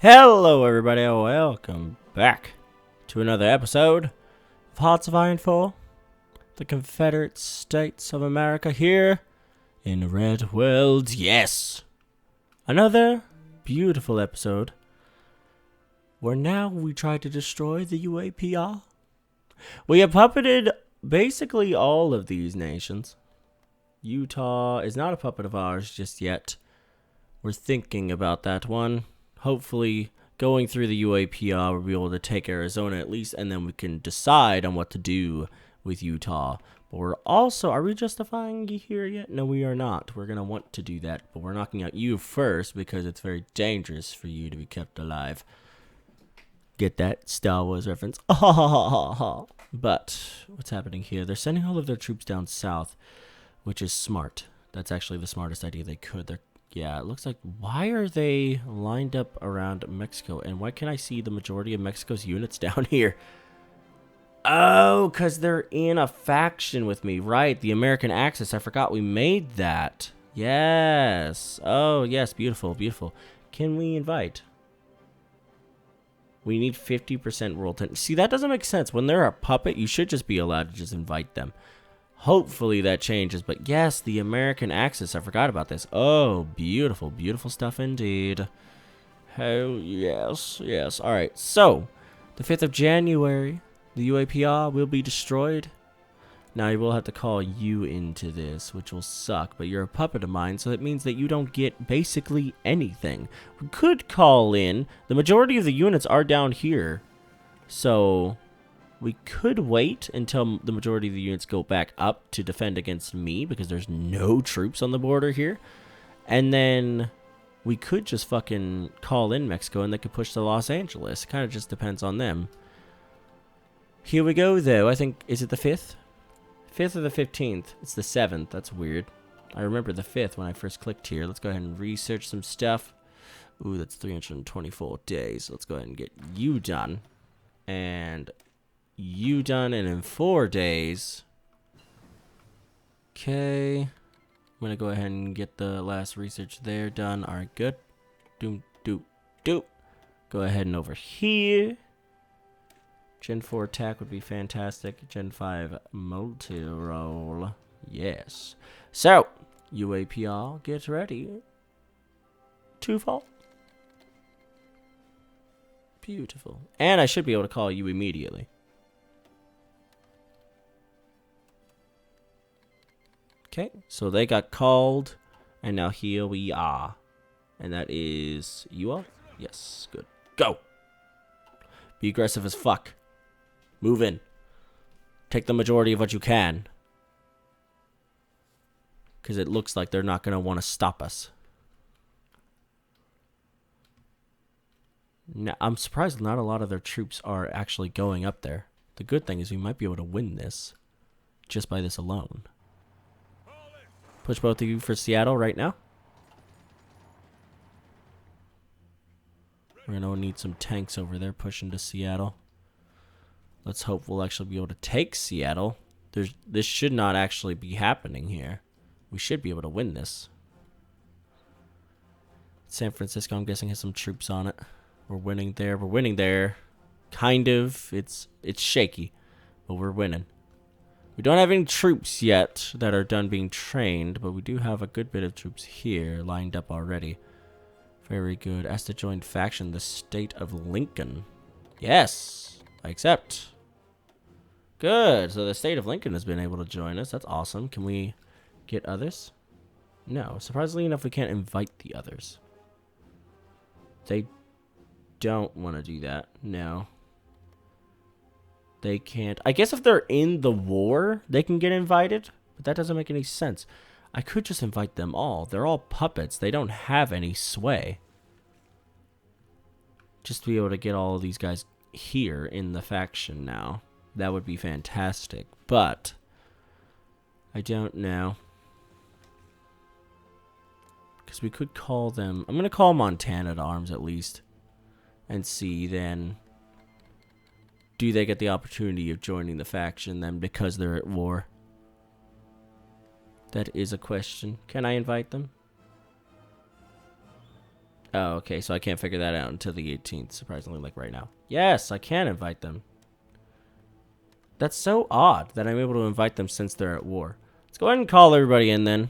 Hello everybody, welcome back to another episode of Hearts of Iron 4, the Confederate States of America here in Red World. Yes! Another beautiful episode where now we try to destroy the UAPR. We have puppeted basically all of these nations. Utah is not a puppet of ours just yet. We're thinking about that one. Hopefully, going through the UAPR, we'll be able to take Arizona at least, and then we can decide on what to do with Utah. But we're also, are we justifying you here yet? No, we are not. We're going to want to do that, but we're knocking out you first because it's very dangerous for you to be kept alive. Get that Star Wars reference? But, what's happening here? They're sending all of their troops down south, which is smart. That's actually the smartest idea they could. Yeah, it looks like, why are they lined up around Mexico? And why can't I see the majority of Mexico's units down here? Oh, because they're in a faction with me. Right, the American Axis. I forgot we made that. Yes. Oh, yes, beautiful, beautiful. Can we invite? We need 50% world tension. See, that doesn't make sense. When they're a puppet, you should just be allowed to just invite them. Hopefully that changes, but yes, the American Axis, I forgot about this. Oh, beautiful, beautiful stuff indeed. Oh, yes, yes. All right, so, the 5th of January, the UAPR will be destroyed. Now, I will have to call you into this, which will suck, but you're a puppet of mine, so that means that you don't get basically anything. We could call in. The majority of the units are down here, so we could wait until the majority of the units go back up to defend against me because there's no troops on the border here. And then we could just fucking call in Mexico and they could push to Los Angeles. Kind of just depends on them. Here we go, though. I think, is it the 5th? 5th or the 15th? It's the 7th. That's weird. I remember the 5th when I first clicked here. Let's go ahead and research some stuff. Ooh, that's 324 days. Let's go ahead and get you done. And you done, and in 4 days. Okay. I'm gonna go ahead and get the last research there done. Alright, good. Doop, doop, doop. Go ahead and over here. Gen 4 attack would be fantastic. Gen 5 multi-roll. Yes. So, UAPR, get ready to fall. Beautiful. And I should be able to call you immediately. Okay, so they got called, and now here we are. And that is you all? Yes, good. Go! Be aggressive as fuck. Move in. Take the majority of what you can. Because it looks like they're not going to want to stop us. Now, I'm surprised not a lot of their troops are actually going up there. The good thing is we might be able to win this just by this alone. Push both of you for Seattle right now. We're going to need some tanks over there pushing to Seattle. Let's hope we'll actually be able to take Seattle. This should not actually be happening here. We should be able to win this. San Francisco, I'm guessing, has some troops on it. We're winning there. We're winning there. Kind of. It's shaky, but we're winning. We don't have any troops yet that are done being trained, but we do have a good bit of troops here lined up already. Very good. Asked to join faction, the state of Lincoln. Yes, I accept. Good. So the state of Lincoln has been able to join us. That's awesome. Can we get others? No. Surprisingly enough, we can't invite the others. They don't want to do that. No. They can't. I guess if they're in the war, they can get invited. But that doesn't make any sense. I could just invite them all. They're all puppets. They don't have any sway. Just to be able to get all of these guys here in the faction now. That would be fantastic. But I don't know. Because we could call them. I'm going to call Montana to arms at least. And see then. Do they get the opportunity of joining the faction then because they're at war? That is a question. Can I invite them? Oh, okay, so I can't figure that out until the 18th, surprisingly, like right now. Yes, I can invite them. That's so odd that I'm able to invite them since they're at war. Let's go ahead and call everybody in then.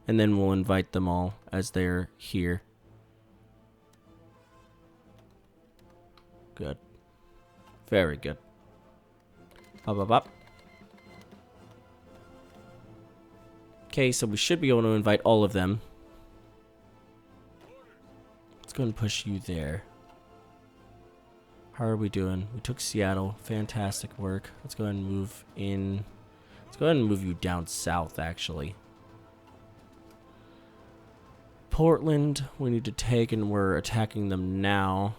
And then we'll invite them all as they're here. Good. Very good. Up, up, up. Okay, so we should be able to invite all of them. Let's go ahead and push you there. How are we doing? We took Seattle. Fantastic work. Let's go ahead and move in. Let's go ahead and move you down south, actually. Portland, we need to take, and we're attacking them now.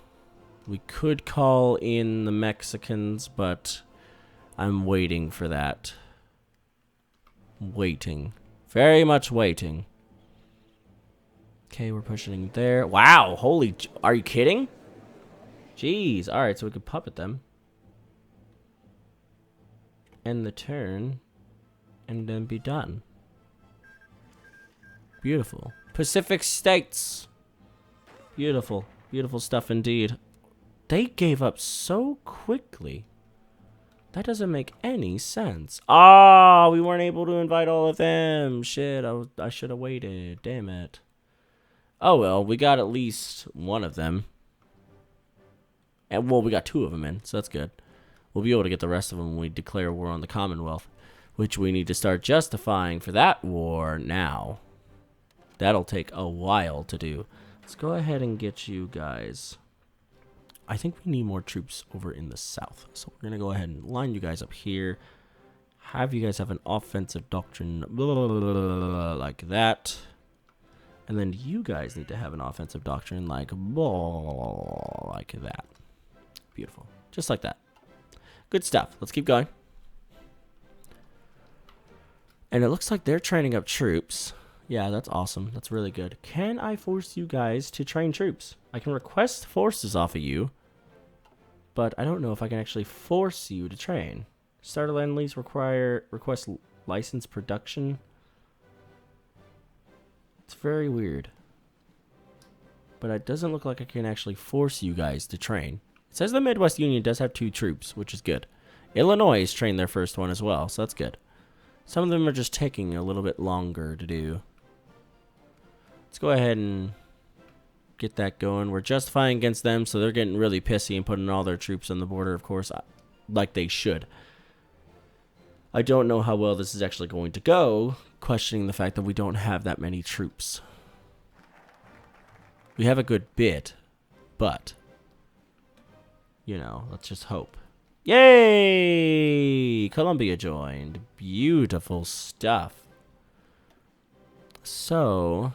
We could call in the Mexicans, but I'm waiting for that. Waiting. Very much waiting. Okay, we're pushing there. Wow, holy... Are you kidding? Jeez. Alright, so we could puppet them. End the turn. And then be done. Beautiful. Pacific States. Beautiful. Beautiful stuff indeed. They gave up so quickly. That doesn't make any sense. Oh, we weren't able to invite all of them. Shit, I should have waited. Damn it. Oh, well, we got at least one of them. And, well, we got two of them in, so that's good. We'll be able to get the rest of them when we declare war on the Commonwealth, which we need to start justifying for that war now. That'll take a while to do. Let's go ahead and get you guys... I think we need more troops over in the south. So we're going to go ahead and line you guys up here. Have you guys have an offensive doctrine blah, blah, blah, blah, like that. And then you guys need to have an offensive doctrine like that. Beautiful. Just like that. Good stuff. Let's keep going. And it looks like they're training up troops. Yeah, that's awesome. That's really good. Can I force you guys to train troops? I can request forces off of you, but I don't know if I can actually force you to train. Starter land lease request license production. It's very weird. But it doesn't look like I can actually force you guys to train. It says the Midwest Union does have 2 troops, which is good. Illinois has trained their first one as well, so that's good. Some of them are just taking a little bit longer to do. Let's go ahead and get that going. We're justifying against them, so they're getting really pissy and putting all their troops on the border, of course, like they should. I don't know how well this is actually going to go, questioning the fact that we don't have that many troops. We have a good bit, but, you know, let's just hope. Yay! Colombia joined. Beautiful stuff. So...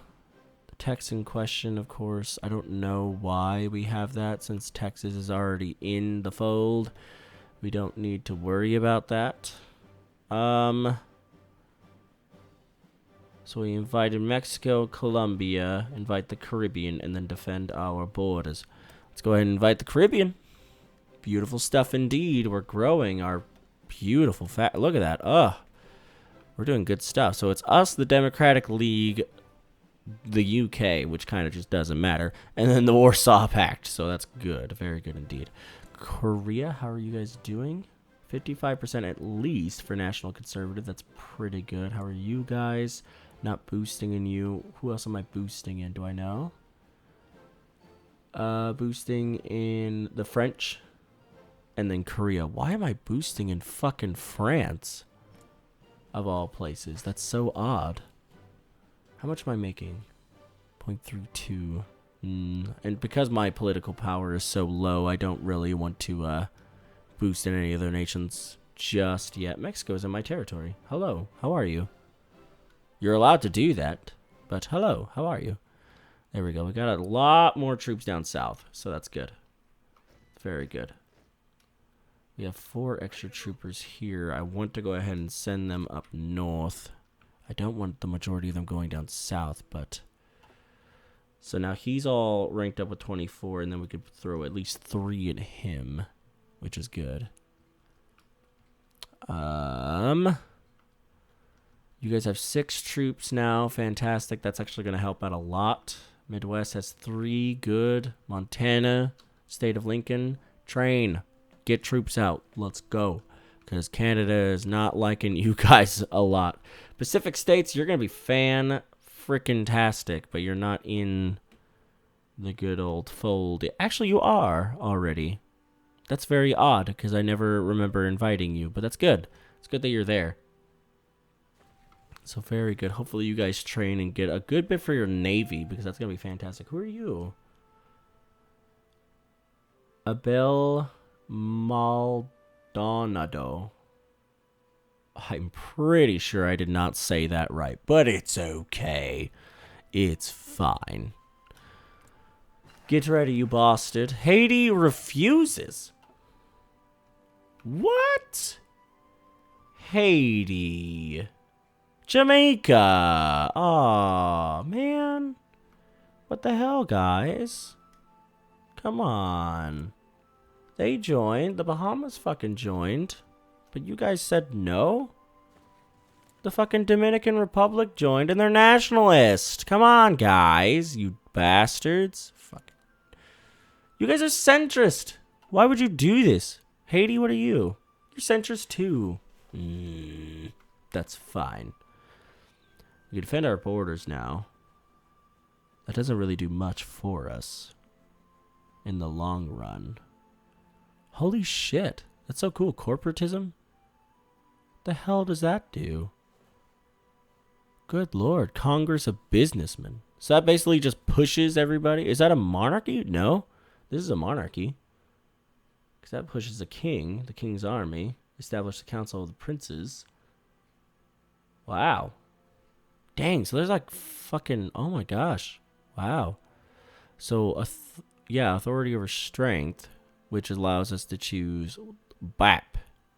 Texan question, of course. I don't know why we have that, since Texas is already in the fold. We don't need to worry about that. So we invited Mexico, Colombia, invite the Caribbean, and then defend our borders. Let's go ahead and invite the Caribbean. Beautiful stuff indeed. We're growing our beautiful look at that. We're doing good stuff. So it's us, the Democratic League, the UK, which kind of just doesn't matter, and then the Warsaw Pact. So that's good. Very good indeed. Korea, how are you guys doing? 55% at least for National Conservative. That's pretty good. How are you guys? Not boosting in you. Who else am I boosting in? Do I know? Boosting in the French. And then Korea. Why am I boosting in fucking France? Of all places. That's so odd. How much am I making? 0.32. And because my political power is so low, I don't really want to boost in any other nations just yet. Mexico is in my territory. Hello, how are you? You're allowed to do that, but hello, how are you? There we go. We got a lot more troops down south, so that's good. Very good. We have 4 extra troopers here. I want to go ahead and send them up north. I don't want the majority of them going down south, but... So now he's all ranked up with 24, and then we could throw at least 3 at him, which is good. You guys have 6 troops now. Fantastic. That's actually going to help out a lot. Midwest has 3. Good. Montana, state of Lincoln. Train. Get troops out. Let's go. Because Canada is not liking you guys a lot. Pacific states, you're going to be fan-frickin-tastic, but you're not in the good old fold. Actually, you are already. That's very odd, because I never remember inviting you, but that's good. It's good that you're there. So very good. Hopefully you guys train and get a good bit for your Navy, because that's going to be fantastic. Who are you? Abel Maldonado. I'm pretty sure I did not say that right, but it's okay. It's fine. Get ready, you bastard. Haiti refuses. What? Haiti. Jamaica. Aw, man. What the hell, guys? Come on. They joined. The Bahamas fucking joined. But you guys said no? The fucking Dominican Republic joined and they're nationalist. Come on, guys. You bastards. Fuck. You guys are centrist. Why would you do this? Haiti, what are you? You're centrist too. That's fine. We can defend our borders now. That doesn't really do much for us in the long run. Holy shit. That's so cool. Corporatism? The hell does that do? Good lord. Congress of Businessmen. So that basically just pushes everybody. Is that a monarchy? No. This is a monarchy. Because that pushes the king, the king's army. Establish the council of the princes. Wow. Dang, so there's like fucking, oh my gosh. Wow. So, yeah, authority over strength, which allows us to choose BAP.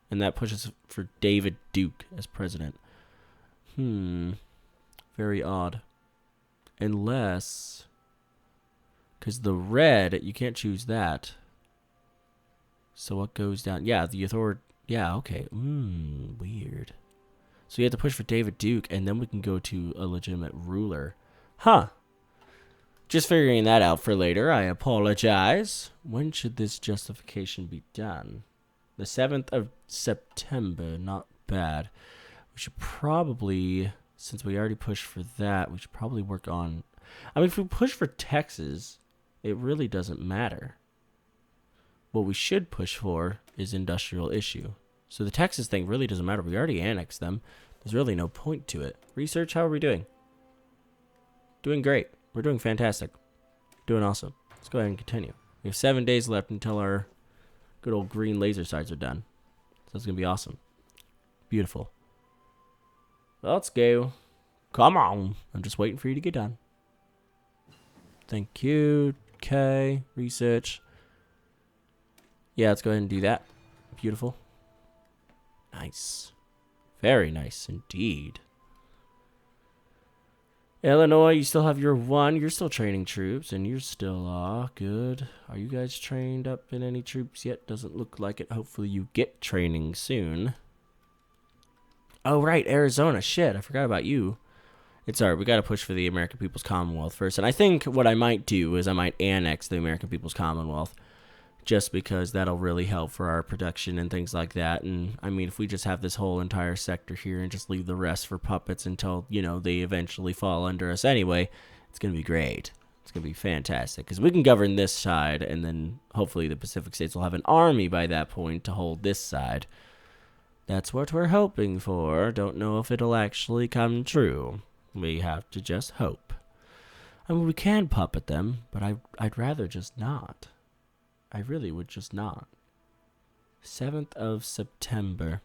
And that pushes for David Duke as president. Very odd. Unless, because the red, you can't choose that. So what goes down? Yeah, the authority. Yeah, okay. Weird. So you have to push for David Duke, and then we can go to a legitimate ruler. Huh. Just figuring that out for later. I apologize. When should this justification be done? The 7th of September. Not bad. We should probably, since we already pushed for that, we should probably work on... I mean, if we push for Texas, it really doesn't matter. What we should push for is industrial issue. So the Texas thing really doesn't matter. We already annexed them. There's really no point to it. Research, how are we doing? Doing great. We're doing fantastic. Doing awesome. Let's go ahead and continue. We have 7 days left until our good old green laser sights are done. So it's going to be awesome. Beautiful. Let's go. Come on. I'm just waiting for you to get done. Thank you. Okay. Research. Yeah, let's go ahead and do that. Beautiful. Nice. Very nice indeed. Illinois, you still have your 1. You're still training troops, and you're still good. Are you guys trained up in any troops yet? Doesn't look like it. Hopefully you get training soon. Oh, right, Arizona. Shit, I forgot about you. It's alright. We got to push for the American People's Commonwealth first. And I think what I might do is I might annex the American People's Commonwealth. Just because that'll really help for our production and things like that. And, I mean, if we just have this whole entire sector here and just leave the rest for puppets until, you know, they eventually fall under us anyway, it's going to be great. It's going to be fantastic. Because we can govern this side, and then hopefully the Pacific States will have an army by that point to hold this side. That's what we're hoping for. Don't know if it'll actually come true. We have to just hope. I mean, we can puppet them, but I'd rather just not. I really would just not. 7th of September.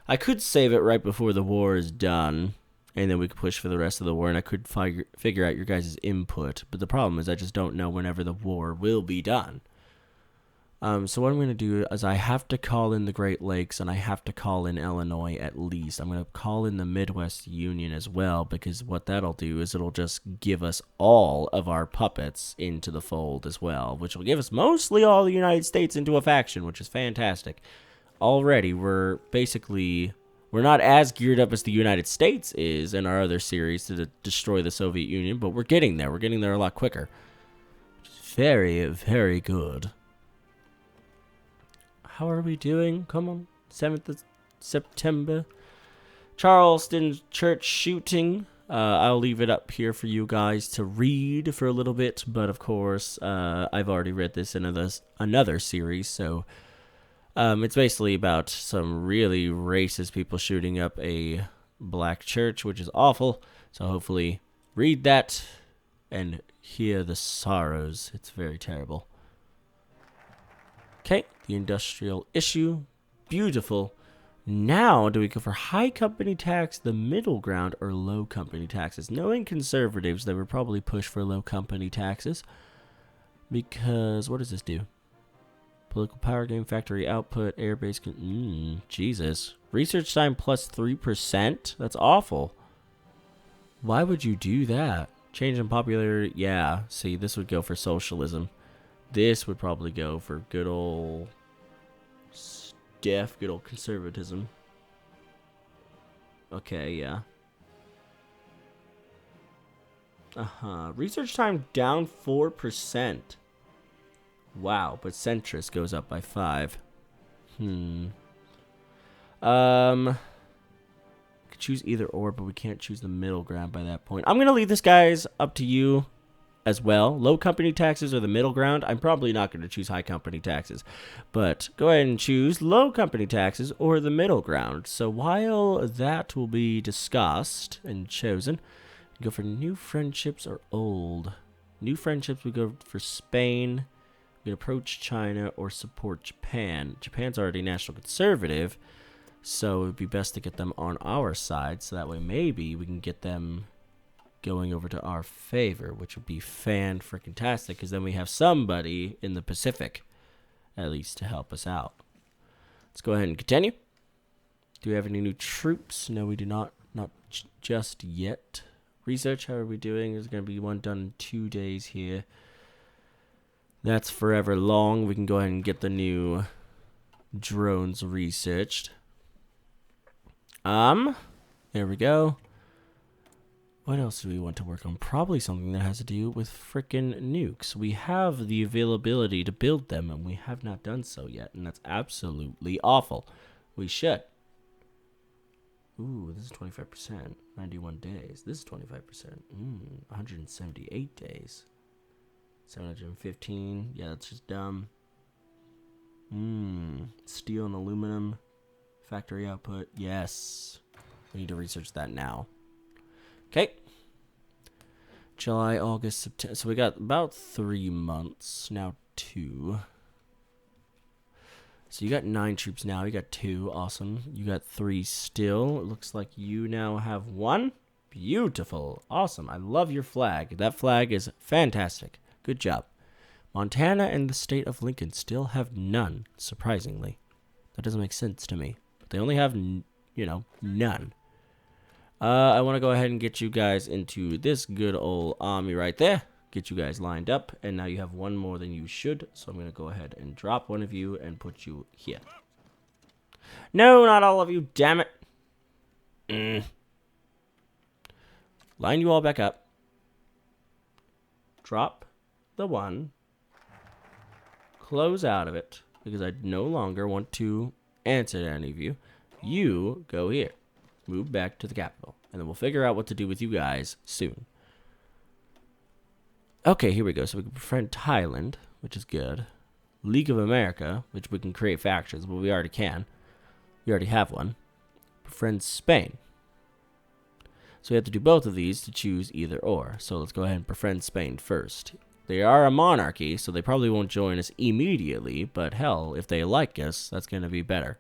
I could save it right before the war is done, and then we could push for the rest of the war, and I could figure out your guys' input. But the problem is I just don't know whenever the war will be done. So what I'm going to do is I have to call in the Great Lakes, and I have to call in Illinois at least. I'm going to call in the Midwest Union as well, because what that'll do is it'll just give us all of our puppets into the fold as well, which will give us mostly all the United States into a faction, which is fantastic. Already, we're basically We're not as geared up as the United States is in our other series to destroy the Soviet Union, but we're getting there. We're getting there a lot quicker. Which is very, very good. How are we doing? Come on. 7th of September. Charleston church shooting. I'll leave it up here for you guys to read for a little bit, but of course, I've already read this in another series, so it's basically about some really racist people shooting up a black church, which is awful. So hopefully read that and hear the sorrows. It's very terrible. Okay, the industrial issue. Beautiful. Now, do we go for high company tax, the middle ground, or low company taxes? Knowing conservatives, they would probably push for low company taxes. Because, what does this do? Political power game, factory output, airbase. Jesus. Research time plus 3%? That's awful. Why would you do that? Change in popularity. Yeah, see, this would go for socialism. This would probably go for good old stiff, good old conservatism. Okay, yeah. Research time down 4%. Wow, but centrist goes up by 5. Could choose either or, but we can't choose the middle ground by that point. I'm going to leave this, guys, up to you as well. Low company taxes or the middle ground. I'm probably not going to choose high company taxes, but go ahead and choose low company taxes or the middle ground. So while that will be discussed and chosen, go for new friendships or old. New friendships, we go for Spain. We can approach China or support Japan. Japan's already national conservative, so it would be best to get them on our side, so that way maybe we can get them going over to our favor, which would be fan-freaking-tastic, because then we have somebody in the Pacific, at least, to help us out. Let's go ahead and continue. Do we have any new troops? No, we do not. Not just yet. Research, how are we doing? There's going to be one done in 2 days here. That's forever long. We can go ahead and get the new drones researched. There we go. What else do we want to work on? Probably something that has to do with frickin' nukes. We have the availability to build them, and we have not done so yet, and that's absolutely awful. We should. Ooh, this is 25%. 91 days. This is 25%. 178 days. 715. Yeah, that's just dumb. Steel and aluminum. Factory output. Yes. We need to research that now. Okay. July, August, September. So we got about 3 months. Now 2. So you got 9 troops now. You got 2. Awesome. You got 3 still. It looks like you now have 1. Beautiful. Awesome. I love your flag. That flag is fantastic. Good job. Montana and the state of Lincoln still have none, surprisingly. That doesn't make sense to me. But they only have, none. I want to go ahead and get you guys into this good old army right there. Get you guys lined up. And now you have 1 more than you should. So I'm going to go ahead and drop one of you and put you here. No, not all of you. Damn it. Line you all back up. Drop the 1. Close out of it. Because I no longer want to answer to any of you. You go here. Move back to the capital. And then we'll figure out what to do with you guys soon. Okay, here we go. So we can befriend Thailand, which is good. League of America, which we can create factions, but we already can. We already have one. Befriend Spain. So we have to do both of these to choose either or. So let's go ahead and befriend Spain first. They are a monarchy, so they probably won't join us immediately, but hell, if they like us, that's going to be better.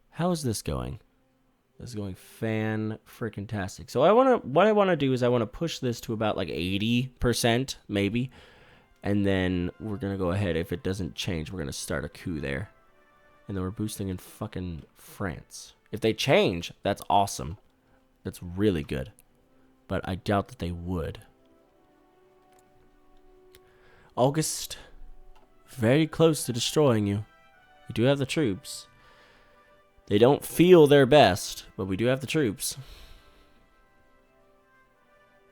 How is this going? This is going fan-freaking-tastic. So what I want to do is I want to push this to about like 80%, maybe. And then we're going to go ahead. If it doesn't change, we're going to start a coup there. And then we're boosting in fucking France. If they change, that's awesome. That's really good. But I doubt that they would. August. Very close to destroying you. We do have the troops. They don't feel their best, but we do have the troops.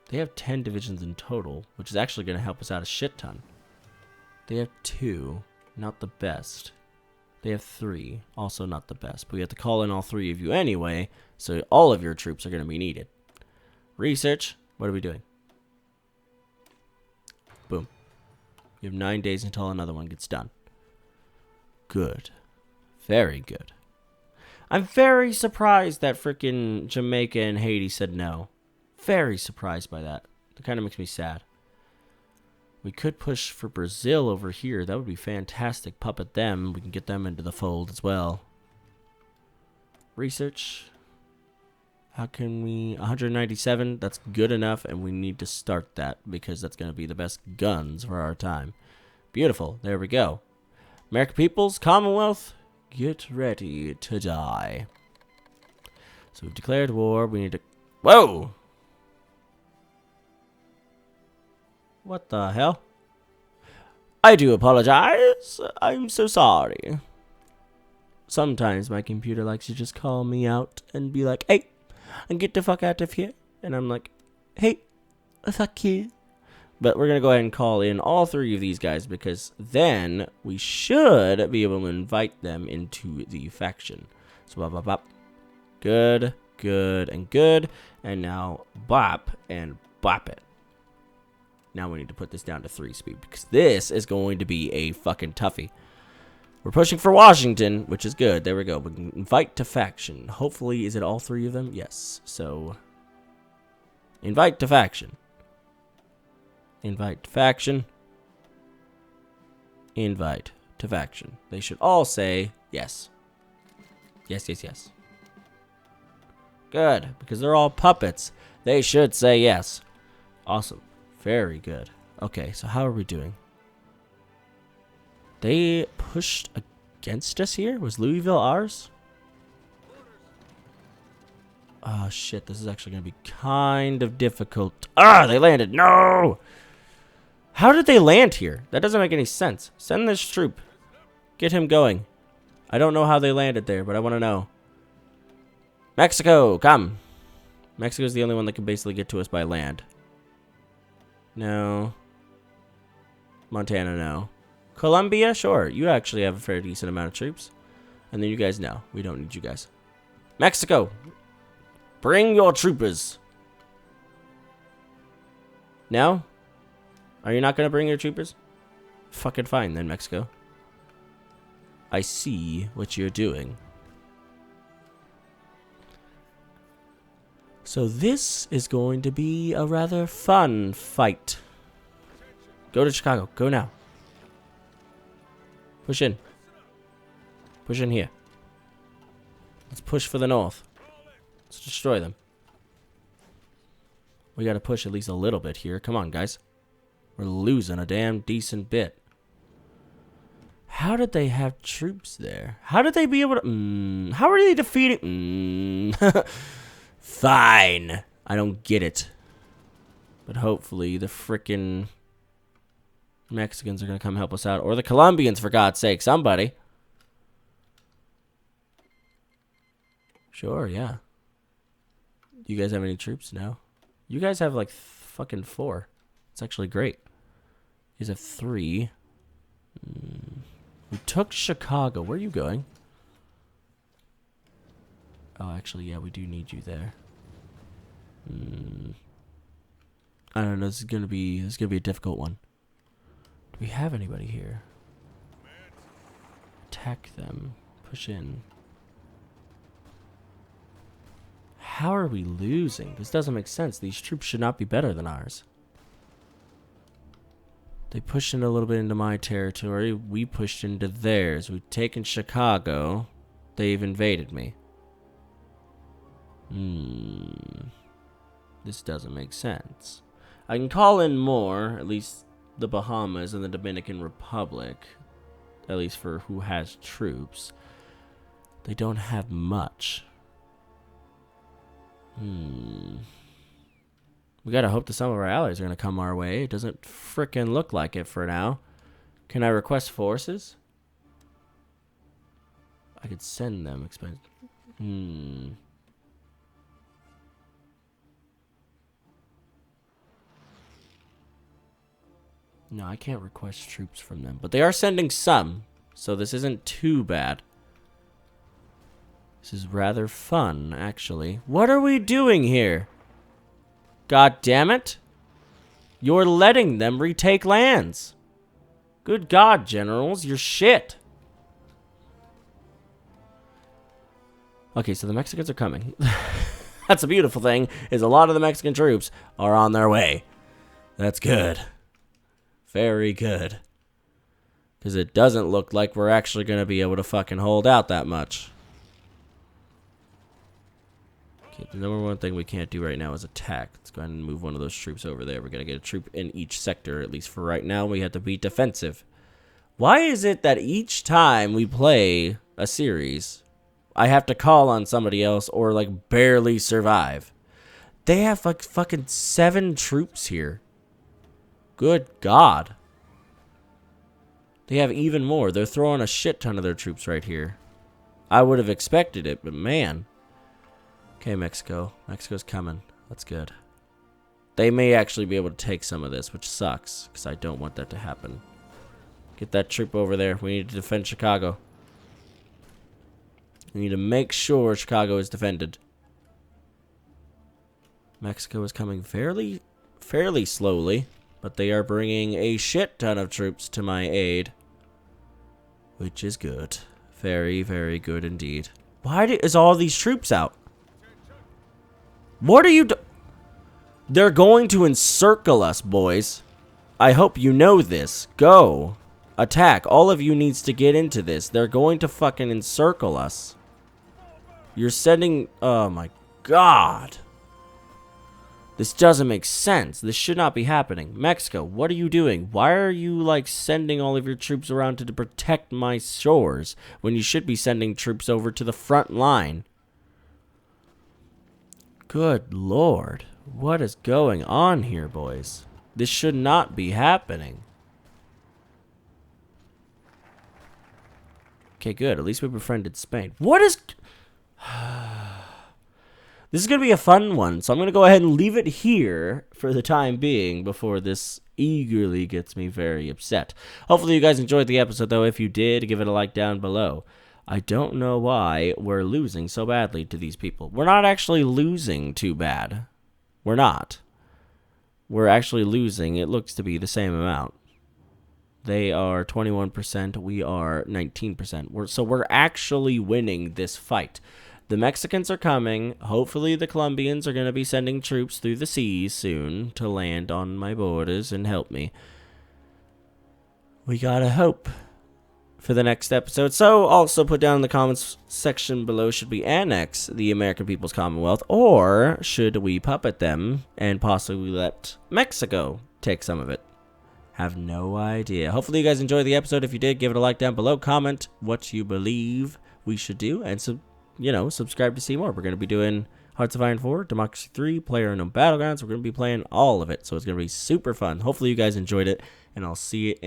They have 10 divisions in total, which is actually going to help us out a shit ton. They have 2, not the best. They have 3, also not the best. But we have to call in all 3 of you anyway, so all of your troops are going to be needed. Research, what are we doing? Boom. You have 9 days until another one gets done. Good. Very good. I'm very surprised that frickin' Jamaica and Haiti said no. Very surprised by that. That kind of makes me sad. We could push for Brazil over here. That would be fantastic. Puppet them. We can get them into the fold as well. Research. How can we... 197. That's good enough, and we need to start that because that's going to be the best guns for our time. Beautiful. There we go. American peoples, Commonwealth, get ready to die. So we've declared war. We need to... Whoa! What the hell? I do apologize. I'm so sorry. Sometimes my computer likes to just call me out and be like, hey, and get the fuck out of here. And I'm like, hey, fuck you. But we're going to go ahead and call in all 3 of these guys because then we should be able to invite them into the faction. So bop, bop, bop. Good, good, and good. And now bop and bop it. Now we need to put this down to 3 speed because this is going to be a fucking toughie. We're pushing for Washington, which is good. There we go. We can invite to faction. Hopefully, is it all 3 of them? Yes. So, invite to faction. Invite to faction. Invite to faction. They should all say yes. Yes, yes, yes. Good, because they're all puppets. They should say yes. Awesome. Very good. Okay, so how are we doing? They pushed against us here? Was Louisville ours? Oh, shit. This is actually going to be kind of difficult. Ah, they landed. No! How did they land here? That doesn't make any sense. Send this troop. Get him going. I don't know how they landed there, but I want to know. Mexico, come. Mexico's the only one that can basically get to us by land. No. Montana, no. Colombia, sure. You actually have a fairly decent amount of troops. And then you guys, no. We don't need you guys. Mexico. Bring your troopers. No? Are you not going to bring your troopers? Fucking fine then, Mexico. I see what you're doing. So this is going to be a rather fun fight. Go to Chicago. Go now. Push in. Push in here. Let's push for the north. Let's destroy them. We gotta push at least a little bit here. Come on, guys. We're losing a damn decent bit. How did they have troops there? How did they be able to... how are they defeating... Fine. I don't get it. But hopefully the frickin' Mexicans are going to come help us out. Or the Colombians, for God's sake. Somebody. Sure, yeah. You guys have any troops? No. You guys have like fucking 4. It's actually great. You guys have 3. We took Chicago. Where are you going? Oh, actually, yeah, we do need you there. I don't know. This is gonna be a difficult one. Do we have anybody here? Attack them. Push in. How are we losing? This doesn't make sense. These troops should not be better than ours. They pushed in a little bit into my territory. We pushed into theirs. We've taken Chicago. They've invaded me. This doesn't make sense. I can call in more, at least the Bahamas and the Dominican Republic, at least for who has troops. They don't have much. We gotta hope that some of our allies are gonna come our way. It doesn't frickin' look like it for now. Can I request forces? I could send them. No, I can't request troops from them. But they are sending some, so this isn't too bad. This is rather fun, actually. What are we doing here? God damn it. You're letting them retake lands. Good God, generals, you're shit. Okay, so the Mexicans are coming. That's a beautiful thing, is a lot of the Mexican troops are on their way. That's good. Very good. Because it doesn't look like we're actually going to be able to fucking hold out that much. Okay, the number one thing we can't do right now is attack. Let's go ahead and move one of those troops over there. We're going to get a troop in each sector, at least for right now. We have to be defensive. Why is it that each time we play a series, I have to call on somebody else or, like, barely survive? They have, like, fucking 7 troops here. Good God. They have even more. They're throwing a shit ton of their troops right here. I would have expected it, but man. Okay, Mexico. Mexico's coming. That's good. They may actually be able to take some of this, which sucks, because I don't want that to happen. Get that troop over there. We need to defend Chicago. We need to make sure Chicago is defended. Mexico is coming fairly slowly, but they are bringing a shit ton of troops to my aid, which is good. Very, very good indeed. Why is all these troops out? What are you do? They're going to encircle us, boys. I hope you know this. Go. Attack. All of you needs to get into this. They're going to fucking encircle us. You're sending... Oh my God. This doesn't make sense. This should not be happening. Mexico, what are you doing? Why are you, like, sending all of your troops around to protect my shores when you should be sending troops over to the front line? Good Lord. What is going on here, boys? This should not be happening. Okay, good. At least we befriended Spain. What is... This is going to be a fun one, so I'm going to go ahead and leave it here for the time being before this eagerly gets me very upset. Hopefully you guys enjoyed the episode, though. If you did, give it a like down below. I don't know why we're losing so badly to these people. We're not actually losing too bad. We're not. We're actually losing, it looks to be the same amount. They are 21%, we are 19%. So we're actually winning this fight. The Mexicans are coming. Hopefully the Colombians are going to be sending troops through the seas soon to land on my borders and help me. We gotta hope for the next episode. So also put down in the comments section below, should we annex the American People's Commonwealth, or should we puppet them and possibly let Mexico take some of it? Have no idea. Hopefully you guys enjoyed the episode. If you did, give it a like down below. Comment what you believe we should do, and subscribe to see more. We're going to be doing Hearts of Iron 4, Democracy 3, PlayerUnknown Battlegrounds. We're going to be playing all of it, so it's going to be super fun. Hopefully you guys enjoyed it, and I'll see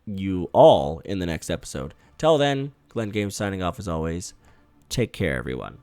you all in the next episode. Till then, Glenn Games signing off as always. Take care, everyone.